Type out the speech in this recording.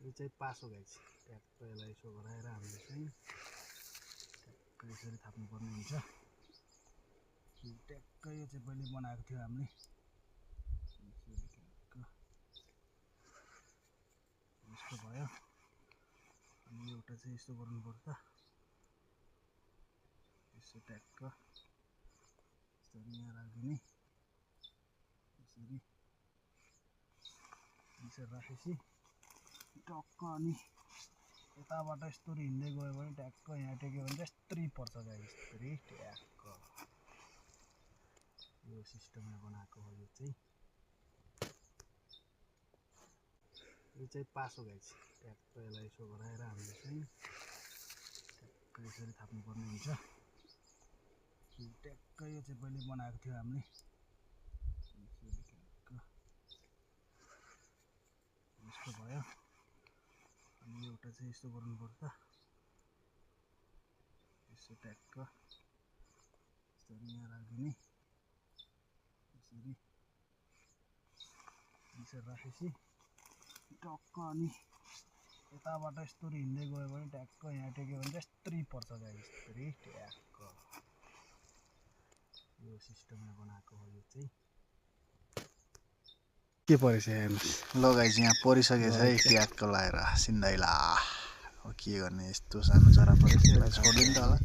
यो चाहिँ पासो गाइस ट्याक्क यसलाई यसो गराएर हामीले चाहिँ ट्याक्क यसरी थाप्नुपर्ने हुन्छ। ट्याक्क यो चाहिँ पहिले बनाएको थियो हामीले यस्तो भयो। अनि एउटा चाहिँ यस्तो गर्नुपर्छ यसो ट्याक्क यसरी यहाँ राखिदिने यसरी राखेपछि टक्क अनि यताबाट यस्तरी हिँड्दै गयो भने ट्याक्क यहाँ टेक्यो भने चाहिँ यस्तरी पर्छ गाइस यस्तरी ट्याक्क यो सिस्टमले बनाएको हो। यो चाहिँ पासो गाइस ट्याक्क यसलाई यसो गराएर हामीले चाहिँ ट्याक्क यसरी थाप्नुपर्ने हुन्छ। ट्याक्क यो चाहिँ पहिले बनाएको थियो हामीले यस्तो भयो। अनि एउटा चाहिँ यस्तो गर्नुपर्छ यसो ट्याक्क यसरी यहाँ राखिदिने यसरी राखेपछि टक्क अनि यताबाट यस्तरी हिँड्दै गयो भने ट्याक्क यहाँ टेक्यो भने चाहिँ यस्तरी पर्छ गाइस यस्तरी ट्याक्क यो सिस्टमले बनाएको हो। यो चाहिँ के परेछ हेर्नुहोस् ल गाइस यहाँ परिसकेछ है ट्याक्क लाएर सिन्दैला। अब के गर्ने यस्तो सानो चरा परेछ यसलाई छोडिदिनु त होला।